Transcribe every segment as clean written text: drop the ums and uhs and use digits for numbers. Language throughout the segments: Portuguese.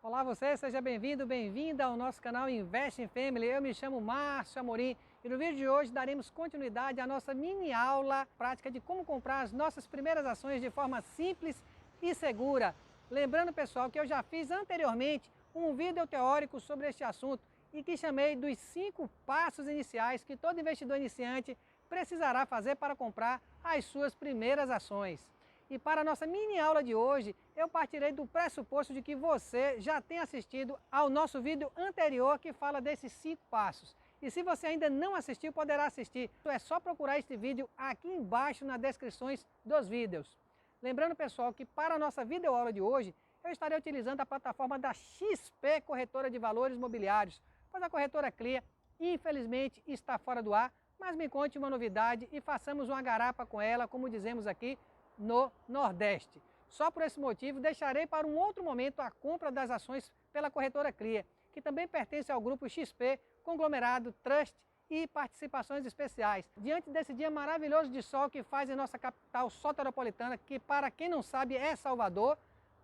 Olá você, seja bem-vindo, bem-vinda ao nosso canal Invest in Family. Eu me chamo Márcio Amorim e no vídeo de hoje daremos continuidade à nossa mini aula prática de como comprar as nossas primeiras ações de forma simples e segura. Lembrando, pessoal, que eu já fiz anteriormente um vídeo teórico sobre este assunto e que chamei dos 5 passos iniciais que todo investidor iniciante precisará fazer para comprar as suas primeiras ações. E para a nossa mini aula de hoje, eu partirei do pressuposto de que você já tem assistido ao nosso vídeo anterior que fala desses 5 passos. E se você ainda não assistiu, poderá assistir. É só procurar este vídeo aqui embaixo nas descrições dos vídeos. Lembrando, pessoal, que para a nossa videoaula de hoje, eu estarei utilizando a plataforma da XP Corretora de Valores Mobiliários, pois a corretora Clia, infelizmente, está fora do ar, mas me conte uma novidade e façamos uma garapa com ela, como dizemos aqui, no Nordeste. Só por esse motivo deixarei para um outro momento a compra das ações pela corretora Clia, que também pertence ao grupo XP, conglomerado, trust e participações especiais. Diante desse dia maravilhoso de sol que faz em nossa capital soteropolitana, que para quem não sabe é Salvador,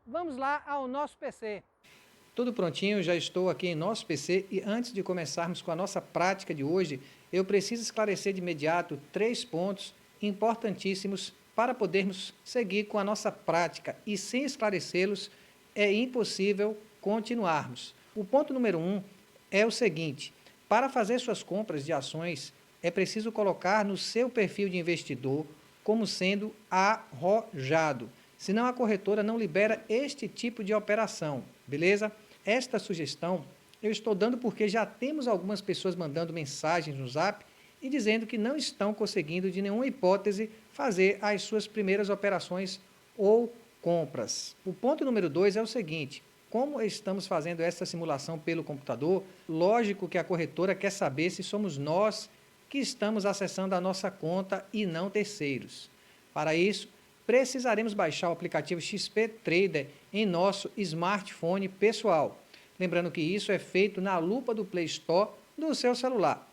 vamos lá ao nosso PC. Tudo prontinho, já estou aqui em nosso PC e antes de começarmos com a nossa prática de hoje, eu preciso esclarecer de imediato 3 pontos importantíssimos para podermos seguir com a nossa prática e sem esclarecê-los é impossível continuarmos. O ponto número 1 é o seguinte: para fazer suas compras de ações é preciso colocar no seu perfil de investidor como sendo arrojado, senão a corretora não libera este tipo de operação, beleza? Esta sugestão eu estou dando porque já temos algumas pessoas mandando mensagens no Zap e dizendo que não estão conseguindo de nenhuma hipótese fazer as suas primeiras operações ou compras. O ponto número 2 é o seguinte: como estamos fazendo essa simulação pelo computador, lógico que a corretora quer saber se somos nós que estamos acessando a nossa conta e não terceiros. Para isso, precisaremos baixar o aplicativo XP Trader em nosso smartphone pessoal. Lembrando que isso é feito na lupa do Play Store do seu celular.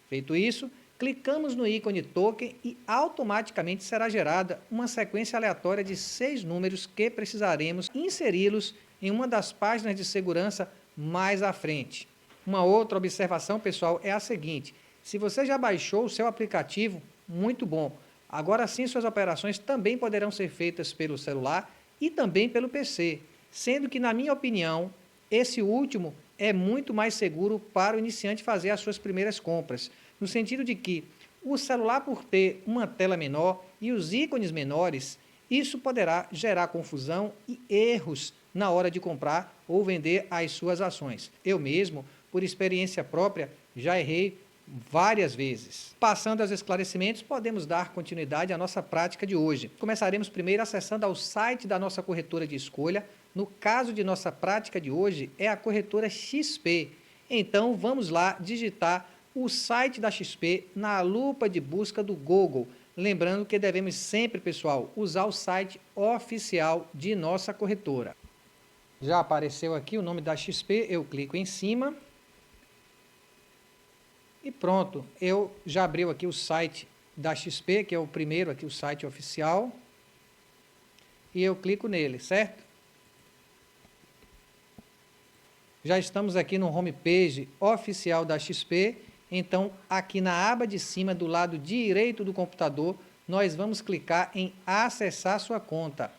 Feito isso, clicamos no ícone token e automaticamente será gerada uma sequência aleatória de 6 números que precisaremos inseri-los em uma das páginas de segurança mais à frente. Uma outra observação, pessoal, é a seguinte: se você já baixou o seu aplicativo, muito bom. Agora sim, suas operações também poderão ser feitas pelo celular e também pelo PC, sendo que, na minha opinião, esse último é muito mais seguro para o iniciante fazer as suas primeiras compras, no sentido de que o celular, por ter uma tela menor e os ícones menores, isso poderá gerar confusão e erros na hora de comprar ou vender as suas ações. Eu mesmo, por experiência própria, já errei várias vezes. Passando aos esclarecimentos, podemos dar continuidade à nossa prática de hoje. Começaremos primeiro acessando ao site da nossa corretora de escolha. No caso de nossa prática de hoje, é a corretora XP. Então, vamos lá digitar o site da XP na lupa de busca do Google. Lembrando que devemos sempre, pessoal, usar o site oficial de nossa corretora. Já apareceu aqui o nome da XP, eu clico em cima. E pronto, eu já abriu aqui o site da XP, que é o primeiro aqui, o site oficial. E eu clico nele, certo? Já estamos aqui no homepage oficial da XP. Então, aqui na aba de cima, do lado direito do computador, nós vamos clicar em acessar sua conta.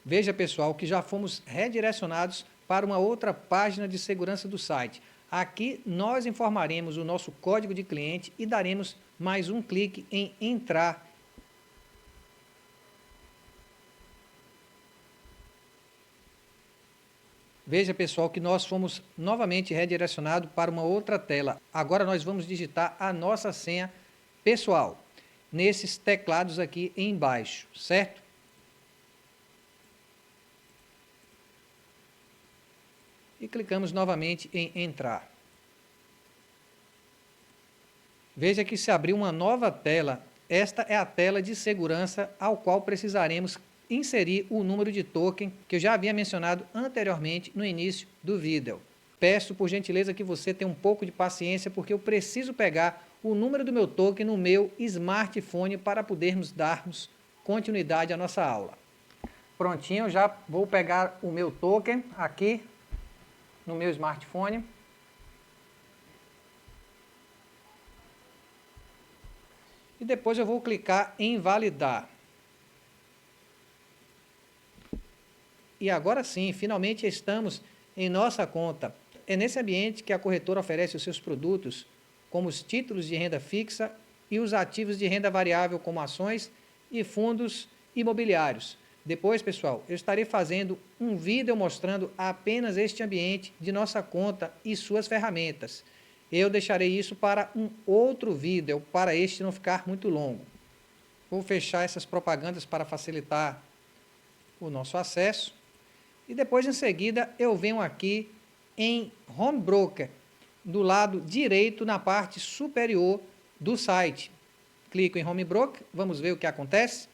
Veja, pessoal, que já fomos redirecionados para uma outra página de segurança do site. Aqui nós informaremos o nosso código de cliente e daremos mais um clique em entrar. Veja, pessoal, que nós fomos novamente redirecionados para uma outra tela. Agora nós vamos digitar a nossa senha pessoal, nesses teclados aqui embaixo, certo? E clicamos novamente em entrar. Veja que se abriu uma nova tela. Esta é a tela de segurança ao qual precisaremos inserir o número de token que eu já havia mencionado anteriormente no início do vídeo. Peço por gentileza que você tenha um pouco de paciência porque eu preciso pegar o número do meu token no meu smartphone para podermos darmos continuidade à nossa aula. Prontinho, já vou pegar o meu token aqui no meu smartphone. E depois eu vou clicar em validar. E agora sim, finalmente estamos em nossa conta. É nesse ambiente que a corretora oferece os seus produtos, como os títulos de renda fixa e os ativos de renda variável, como ações e fundos imobiliários. Depois, pessoal, eu estarei fazendo um vídeo mostrando apenas este ambiente de nossa conta e suas ferramentas. Eu deixarei isso para um outro vídeo, para este não ficar muito longo. Vou fechar essas propagandas para facilitar o nosso acesso. E depois, em seguida, eu venho aqui em Home Broker, do lado direito, na parte superior do site. Clico em Home Broker, vamos ver o que acontece.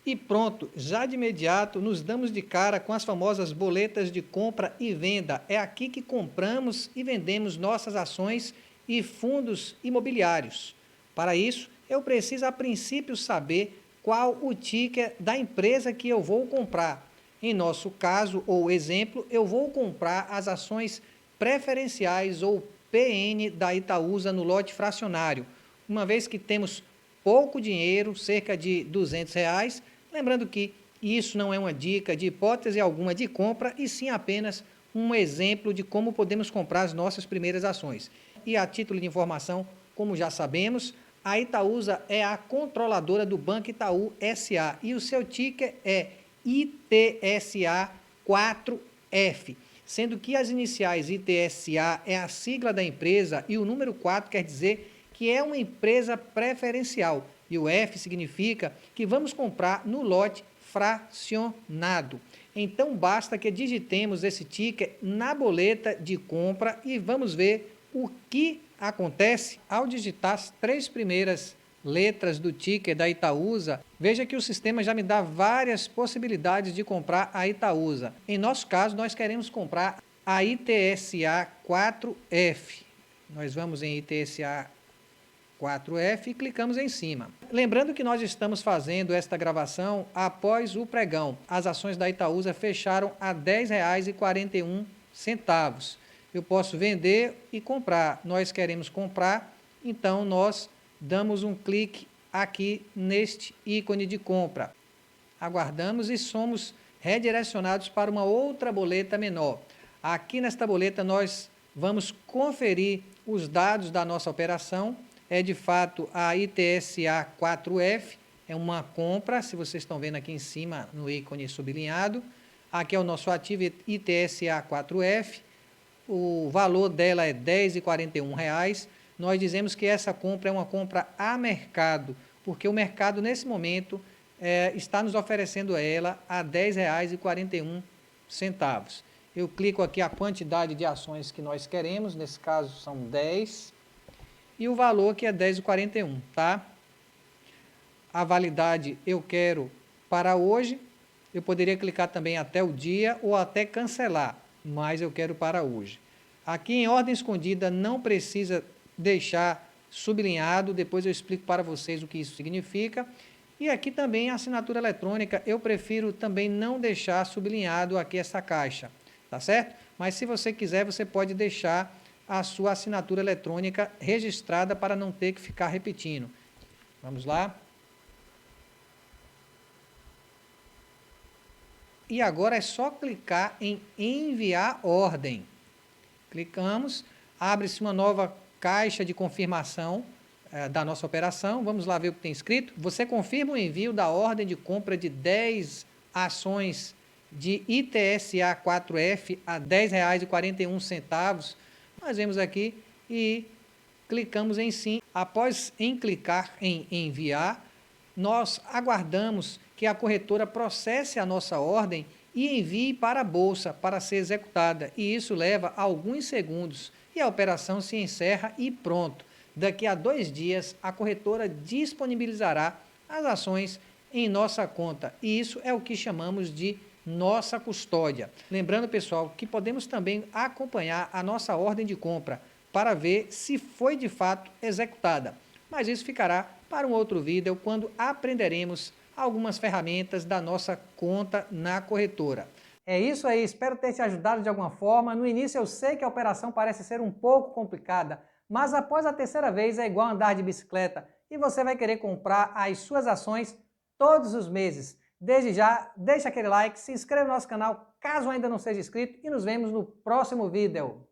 E pronto, já de imediato nos damos de cara com as famosas boletas de compra e venda. É aqui que compramos e vendemos nossas ações e fundos imobiliários. Para isso, eu preciso a princípio saber qual o ticker da empresa que eu vou comprar. Em nosso caso ou exemplo, eu vou comprar as ações preferenciais ou PN da Itaúsa no lote fracionário. Uma vez que temos pouco dinheiro, cerca de R$200, lembrando que isso não é uma dica de hipótese alguma de compra, e sim apenas um exemplo de como podemos comprar as nossas primeiras ações. E a título de informação, como já sabemos, a Itaúsa é a controladora do Banco Itaú S.A. e o seu ticker é ITSA 4F, sendo que as iniciais ITSA é a sigla da empresa e o número 4 quer dizer que é uma empresa preferencial, e o F significa que vamos comprar no lote fracionado. Então, basta que digitemos esse ticker na boleta de compra e vamos ver o que acontece ao digitar as 3 primeiras letras do ticker da Itaúsa. Veja que o sistema já me dá várias possibilidades de comprar a Itaúsa. Em nosso caso, nós queremos comprar a ITSA 4F. Nós vamos em ITSA 4F e clicamos em cima. Lembrando que nós estamos fazendo esta gravação após o pregão. As ações da Itaúsa fecharam a R$10,41. Eu posso vender e comprar. Nós queremos comprar, então nós damos um clique aqui neste ícone de compra. Aguardamos e somos redirecionados para uma outra boleta menor. Aqui nesta boleta nós vamos conferir os dados da nossa operação. É de fato a ITSA 4F, é uma compra, se vocês estão vendo aqui em cima no ícone sublinhado. Aqui é o nosso ativo ITSA 4F, o valor dela é R$10,41. Nós dizemos que essa compra é uma compra a mercado, porque o mercado nesse momento está nos oferecendo ela a R$10,41. Eu clico aqui a quantidade de ações que nós queremos, nesse caso são 10, e o valor que é R$10,41, tá? A validade eu quero para hoje, eu poderia clicar também até o dia ou até cancelar, mas eu quero para hoje. Aqui em ordem escondida não precisa deixar sublinhado, depois eu explico para vocês o que isso significa. E aqui também a assinatura eletrônica, eu prefiro também não deixar sublinhado aqui essa caixa, tá certo? Mas se você quiser, você pode deixar a sua assinatura eletrônica registrada para não ter que ficar repetindo. Vamos lá. E agora é só clicar em enviar ordem. Clicamos, abre-se uma nova caixa de confirmação da nossa operação. Vamos lá ver o que tem escrito. Você confirma o envio da ordem de compra de 10 ações de ITSA 4F a R$10,41. Nós vemos aqui e clicamos em sim. Após clicar em enviar, nós aguardamos que a corretora processe a nossa ordem e envie para a bolsa para ser executada. E isso leva alguns segundos e a operação se encerra e pronto. Daqui a 2 dias, a corretora disponibilizará as ações em nossa conta. E isso é o que chamamos de nossa custódia. Lembrando, pessoal, que podemos também acompanhar a nossa ordem de compra para ver se foi de fato executada. Mas isso ficará para um outro vídeo, quando aprenderemos algumas ferramentas da nossa conta na corretora. É isso aí, espero ter te ajudado de alguma forma. No início eu sei que a operação parece ser um pouco complicada, mas após a terceira vez é igual andar de bicicleta e você vai querer comprar as suas ações todos os meses. Desde já, deixa aquele like, se inscreva no nosso canal caso ainda não seja inscrito e nos vemos no próximo vídeo.